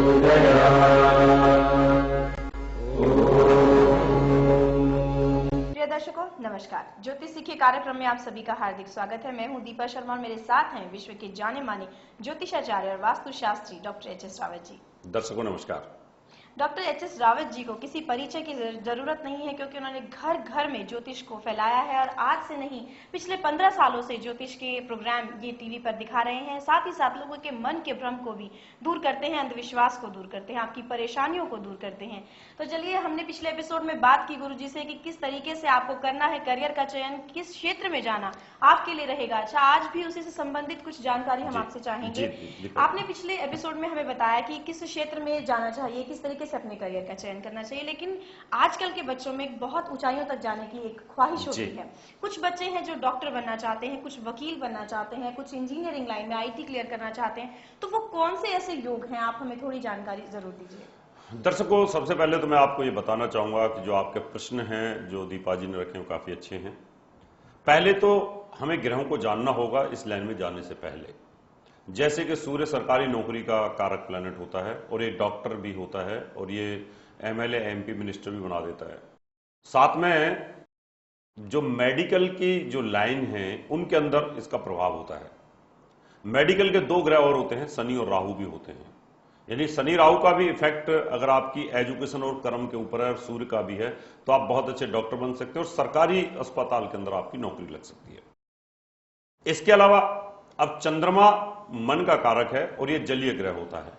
प्रिय दर्शकों नमस्कार। ज्योतिष सीखे कार्यक्रम में आप सभी का हार्दिक स्वागत है। मैं हूं दीपा शर्मा और मेरे साथ हैं विश्व के जाने माने ज्योतिषाचार्य और वास्तुशास्त्री डॉक्टर एच.एस. रावत जी। दर्शकों नमस्कार। Doctor HS. रावत जी को किसी परिचय की जरूरत नहीं है, क्योंकि उन्होंने घर घर में ज्योतिष को फैलाया है और आज से नहीं पिछले 15 सालों से ज्योतिष के प्रोग्राम ये टीवी पर दिखा रहे हैं। साथ ही साथ लोगों के मन के भ्रम को भी दूर करते हैं, अंधविश्वास को दूर करते हैं, आपकी परेशानियों को दूर करते हैं। तो चलिए, हमने पिछले एपिसोड में बात की गुरुजी से कि किस तरीके से आपको करना है, करियर का चयन, किस क्षेत्र में जाना आपके लिए रहेगा अच्छा। आज भी उसी से संबंधित कुछ जानकारी हम आपसे चाहेंगे। आपने पिछले एपिसोड में हमें बताया कि किस क्षेत्र में जाना चाहिए, किस तरीके से अपने करियर का चयन करना चाहिए, लेकिन आजकल के बच्चों में बहुत ऊंचाइयों तक जाने की एक ख्वाहिश होती है। कुछ बच्चे हैं जो डॉक्टर बनना चाहते हैं, कुछ वकील बनना चाहते हैं, कुछ इंजीनियरिंग लाइन में आईटी क्लियर करना चाहते हैं। तो वो कौन से ऐसे योग हैं, आप हमें थोड़ी जानकारी जरूर दीजिए। दर्शकों, सबसे पहले तो मैं आपको ये बताना चाहूंगा कि जो आपके प्रश्न हैं जो दीपा जी ने रखे हैं काफी अच्छे हैं। पहले तो हमें ग्रहों को जानना होगा इस लाइन में जाने से पहले। जैसे कि सूर्य सरकारी नौकरी का कारक प्लैनेट होता है और ये डॉक्टर भी होता है और ये एमएलए एमपी मिनिस्टर भी बना देता है। साथ में जो मेडिकल की जो लाइन है उनके अंदर इसका प्रभाव होता है। मेडिकल के दो ग्रह और होते हैं, शनि और राहु भी होते हैं। यानी शनि राहु का भी इफेक्ट अगर आपकी एजुकेशन और कर्म के ऊपर है और सूर्य का भी है तो आप बहुत अच्छे डॉक्टर बन सकते हैं और सरकारी अस्पताल के अंदर आपकी नौकरी लग सकती है। इसके अलावा अब चंद्रमा मन का कारक है और ये जलीय ग्रह होता है।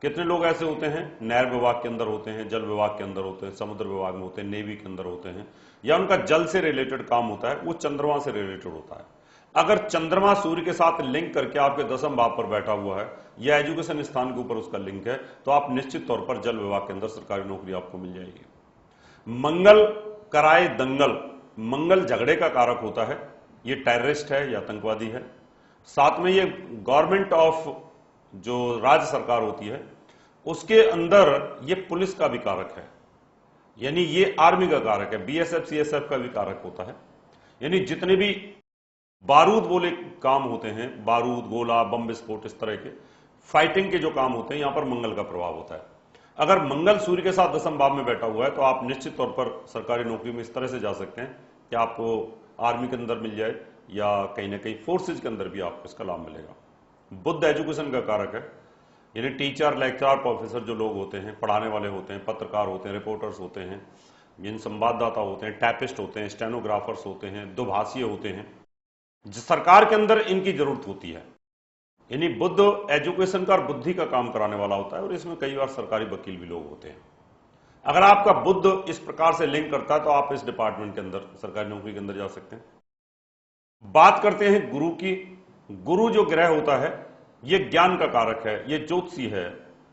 कितने लोग ऐसे होते हैं नहर विभाग के अंदर होते हैं, जल विभाग के अंदर होते हैं, समुद्र विभाग में होते हैं, नेवी के अंदर होते हैं, या उनका जल से रिलेटेड काम होता है, वो चंद्रमा से रिलेटेड होता है। अगर चंद्रमा सूर्य के साथ लिंक करके आपके 10वें भाव पर बैठा हुआ है या एजुकेशन स्थान के ऊपर उसका लिंक है तो आप निश्चित तौर पर जल विभाग के अंदर सरकारी नौकरी आपको मिल जाएगी। मंगल कराए दंगल, मंगल झगड़े का कारक होता है, ये टेररिस्ट है या आतंकवादी है। साथ में ये गवर्नमेंट ऑफ जो राज्य सरकार होती है उसके अंदर ये पुलिस का भी कारक है, यानी ये आर्मी का कारक है, बीएसएफ सीएसएफ का भी कारक होता है। यानी जितने भी बारूद बोले काम होते हैं, बारूद गोला बम विस्फोट इस तरह के फाइटिंग के जो काम होते हैं, यहां पर मंगल का प्रभाव होता है। अगर मंगल सूर्य के साथ 10वें भाव में बैठा हुआ है तो आप निश्चित तौर पर सरकारी नौकरी में इस तरह से जा सकते हैं कि आपको आर्मी के अंदर मिल जाए या कहीं ना कहीं फोर्सेज के अंदर भी आपको इसका लाभ मिलेगा। बुद्ध एजुकेशन का कारक है, यानी टीचर लेक्चरर प्रोफेसर जो लोग होते हैं, पढ़ाने वाले होते हैं, पत्रकार होते हैं, रिपोर्टर्स होते हैं, जिन संवाददाता होते हैं, टाइपिस्ट होते हैं, स्टेनोग्राफर्स होते हैं, दुभाषी होते हैं, सरकार के अंदर इनकी जरूरत होती है। यानी बुद्ध एजुकेशन का और बुद्धि का काम कराने वाला होता है और इसमें कई बार सरकारी वकील भी लोग होते हैं। अगर आपका बुद्ध इस प्रकार से लिंक करता है तो आप इस डिपार्टमेंट के अंदर सरकारी नौकरी के अंदर जा सकते हैं। बात करते हैं गुरु की। गुरु जो ग्रह होता है ये ज्ञान का कारक है, ये ज्योतिषी है,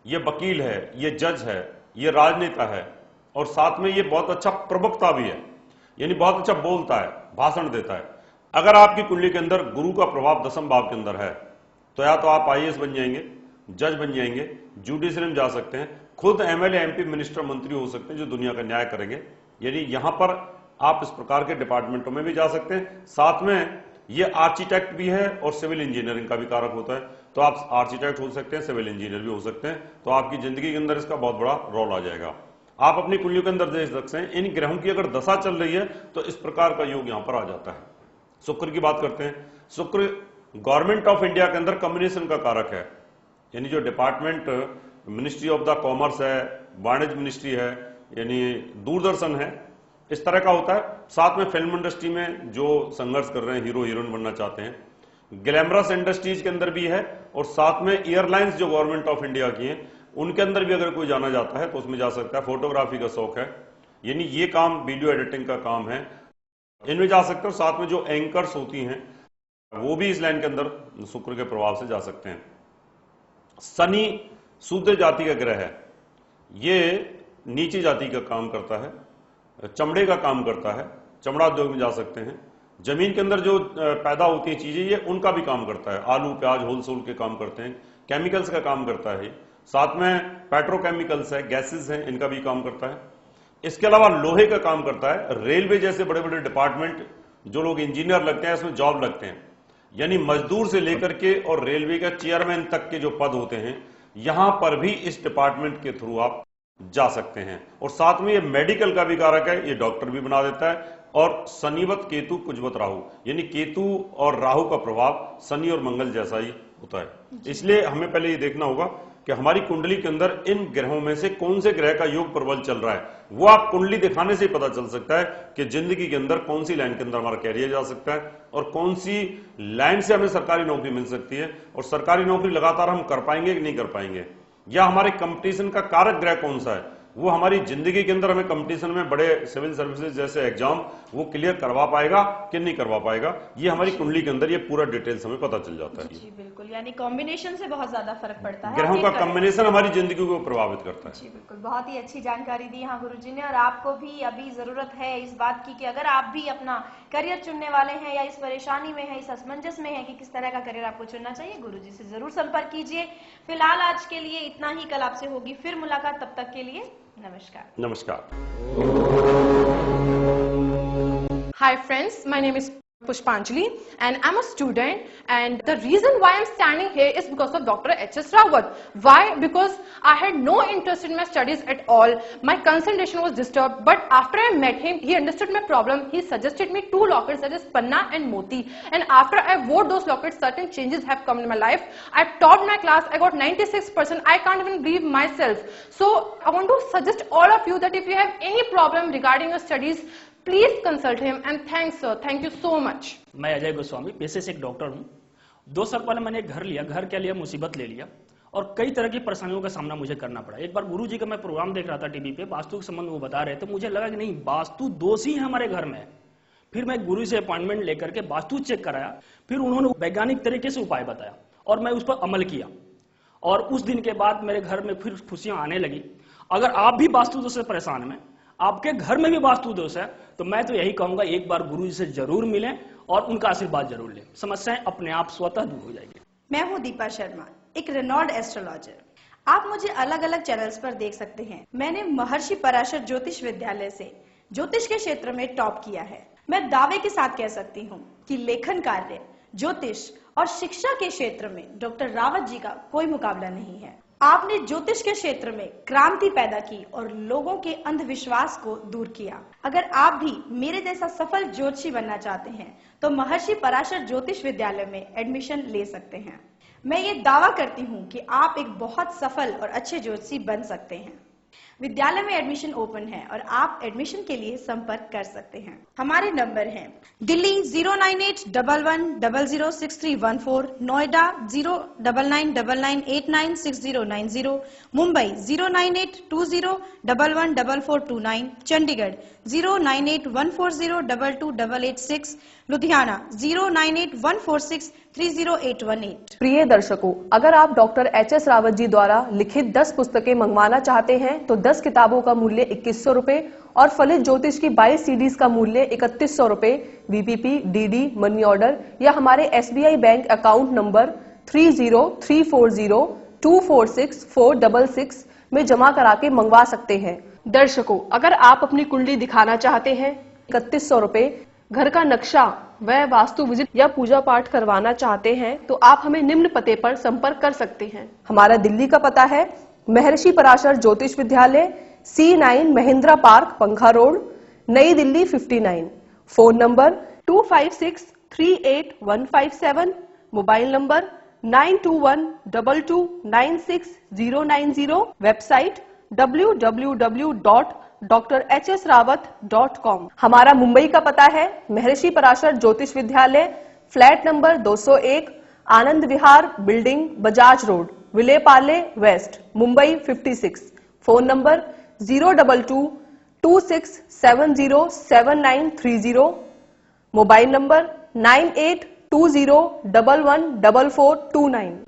ये वकील है, ये जज है, ये राजनेता है और साथ में ये बहुत अच्छा प्रवक्ता भी है, यानी बहुत अच्छा बोलता है, भाषण देता है। अगर आपकी कुंडली के अंदर गुरु का प्रभाव 10वें भाव के अंदर है तो या तो आप आईएएस बन जाएंगे, जज बन जाएंगे, जुडिशरी में जा सकते हैं, खुद एमएलए एमपी मिनिस्टर मंत्री हो सकते हैं जो दुनिया का न्याय करेंगे। यानी यहां पर आप इस प्रकार के डिपार्टमेंटों में भी जा सकते हैं। साथ में ये आर्किटेक्ट भी है और सिविल इंजीनियरिंग का भी कारक होता है, तो आप आर्किटेक्ट हो सकते हैं, सिविल इंजीनियर भी हो सकते हैं। तो आपकी जिंदगी के अंदर इसका बहुत बड़ा रोल आ जाएगा। आप अपनी कुंडली के अंदर देख सकते हैं इन ग्रहों की अगर दशा चल रही है तो इस प्रकार का योग यहां पर आ जाता है। शुक्र की बात करते हैं। शुक्र गवर्नमेंट ऑफ इंडिया के अंदर कम्युनिकेशन का कारक है, यानी जो department ministry of the commerce है, वाणिज्य मिनिस्ट्री है, यानी दूरदर्शन है, इस तरह का होता है। साथ में फिल्म इंडस्ट्री में जो संघर्ष कर रहे हैं, हीरो हीरोइन बनना चाहते हैं, ग्लैमरस इंडस्ट्रीज के अंदर भी है और साथ में एयरलाइंस जो गवर्नमेंट ऑफ इंडिया की हैं उनके अंदर भी अगर कोई जाना जाता है तो उसमें जा सकता है। फोटोग्राफी का शौक है, यानी ये काम वीडियो एडिटिंग का काम है, इनमें जा सकते हैं। और साथ में जो एंकर्स होती हैं वो भी इस लाइन के अंदर शुक्र के प्रभाव से जा सकते हैं। शनि शूद्र जाति का ग्रह है, ये नीची जाति का काम करता है, चमड़े का काम करता है, चमड़ा उद्योग में जा सकते हैं। जमीन के अंदर जो पैदा होती है चीजें ये उनका भी काम करता है, आलू प्याज होलसेल के काम करते हैं, केमिकल्स का काम करता है, साथ में पेट्रोकेमिकल्स है, गैसेस हैं, इनका भी काम करता है। इसके अलावा लोहे का काम करता है, रेलवे जैसे बड़े बड़े डिपार्टमेंट जो लोग इंजीनियर लगते हैं इसमें जॉब लगते हैं, यानी मजदूर से लेकर के और रेलवे का चेयरमैन तक के जो पद होते हैं यहां पर भी इस डिपार्टमेंट के थ्रू आप जा सकते हैं। और साथ में ये मेडिकल का भी कारक है, ये डॉक्टर भी बना देता है। और शनिवत केतु कुजवत राहु, यानी केतु और राहु का प्रभाव शनि और मंगल जैसा ही होता है। इसलिए हमें पहले ये देखना होगा कि हमारी कुंडली के अंदर इन ग्रहों में से कौन से ग्रह का योग प्रबल चल रहा है। वो आप कुंडली दिखाने से ही पता चल सकता है कि जिंदगी के अंदर कौन सी लाइन के अंदर हमारा कैरियर जा सकता है और कौन सी लाइन से हमें सरकारी नौकरी मिल सकती है, और सरकारी नौकरी लगातार हम कर पाएंगे कि नहीं कर पाएंगे, या हमारे कंपटीशन का कारक ग्रह कौन सा है, वो हमारी जिंदगी के अंदर हमें कंपटीशन में बड़े सिविल सर्विसेज जैसे एग्जाम वो क्लियर करवा पाएगा कि नहीं करवा पाएगा। ये हमारी कुंडली के अंदर ये पूरा डिटेल्स हमें पता चल जाता है। जी बिल्कुल, यानी कॉम्बिनेशन से बहुत ज्यादा फर्क पड़ता है। ग्रहों का कॉम्बिनेशन हमारी जिंदगी को प्रभावित करता है। जी बिल्कुल, बहुत ही अच्छी जानकारी दी यहाँ गुरुजी ने। और आपको भी अभी जरूरत है इस बात की कि अगर आप भी अपना करियर चुनने वाले हैं या इस परेशानी में है, इस असमंजस में है कि किस तरह का करियर आपको चुनना चाहिए, गुरुजी से जरूर संपर्क कीजिए। फिलहाल आज के लिए इतना ही, कल आपसे होगी फिर मुलाकात, तब तक के लिए नमस्कार। नमस्कार। Hi friends, my name is Pushpanjali and I'm a student, and the reason why I'm standing here is because of Dr. H.S. Rawat. Why? Because I had no interest in my studies at all. My concentration was disturbed, but after I met him, he understood my problem. He suggested me 2 lockets, that is Panna and Moti, and after I wore those lockets, certain changes have come in my life. I topped my class, I got 96%. I can't even believe myself. So I want to suggest all of you that if you have any problem regarding your studies, please consult him and thanks sir, thank you so much. मैं अजय गोस्वामी, पेशे से एक doctor हूँ। 2 साल पहले मैंने एक घर लिया, घर के लिए मुसीबत ले लिया और कई तरह की परेशानियों का सामना मुझे करना पड़ा। एक बार गुरुजी का मैं प्रोग्राम देख रहा था टीवी पे, वास्तु के संबंध में वो बता रहे थे, मुझे लगा कि नहीं, वास्तु दोष ही है हमारे घर में। फिर मैं गुरु से अपॉइंटमेंट लेकर के वास्तु चेक कराया, फिर उन्होंने वैज्ञानिक तरीके से उपाय बताया और मैं उस पर अमल किया, और उस दिन के बाद मेरे घर में फिर खुशियां आने लगी। अगर आप भी वास्तु दोष से परेशान हैं, आपके घर में भी वास्तु दोष है, तो मैं तो यही कहूंगा एक बार गुरुजी से जरूर मिलें और उनका आशीर्वाद जरूर लें, समस्याएं अपने आप स्वतः दूर हो जाएगी। मैं हूं दीपा शर्मा, एक रेनॉल्ड एस्ट्रोलॉजर। आप मुझे अलग अलग चैनल्स पर देख सकते हैं। मैंने महर्षि पराशर ज्योतिष विद्यालय से ज्योतिष के क्षेत्र में टॉप किया है। मैं दावे के साथ कह सकती हूँ कि लेखन कार्य, ज्योतिष और शिक्षा के क्षेत्र में डॉक्टर रावत जी का कोई मुकाबला नहीं है। आपने ज्योतिष के क्षेत्र में क्रांति पैदा की और लोगों के अंधविश्वास को दूर किया। अगर आप भी मेरे जैसा सफल ज्योतिषी बनना चाहते हैं तो महर्षि पराशर ज्योतिष विद्यालय में एडमिशन ले सकते हैं। मैं ये दावा करती हूँ कि आप एक बहुत सफल और अच्छे ज्योतिषी बन सकते हैं। विद्यालय में एडमिशन ओपन है और आप एडमिशन के लिए संपर्क कर सकते हैं। हमारे नंबर हैं दिल्ली 09811006314, नोएडा 09999896090, मुंबई 09820114429, चंडीगढ़ 09814022886, लुधियाना 09814630818। प्रिय दर्शकों, अगर आप डॉक्टर एच.एस. रावत जी द्वारा लिखित 10 पुस्तकें मंगवाना चाहते हैं तो 10 किताबों का मूल्य 2100 रुपए और फलित ज्योतिष की 22 सीडीज का मूल्य 3100 रुपए वीपीपी, डीडी, मनी ऑर्डर या हमारे SBI बैंक अकाउंट नंबर 303402464666 में जमा करा के मंगवा सकते हैं। दर्शकों, अगर आप अपनी कुंडली दिखाना चाहते हैं 3100 रुपए, घर का नक्शा व वास्तु विजिट या पूजा पाठ करवाना चाहते हैं तो आप हमें निम्न पते पर संपर्क कर सकते हैं। हमारा दिल्ली का पता है महर्षि पराशर ज्योतिष विद्यालय, C9 महिंद्रा पार्क, पंखा रोड, नई Delhi 59। Phone number 25638157, mobile number 9212296090, website www.drhsrawat.com। हमारा मुंबई का पता है महर्षि Parashar Jyotish Vidyalaya, flat number 201, Anand Vihar Building, Bajaj Road, Vile Parle West, Mumbai 56। Phone number 02226707930, mobile number 9820114429।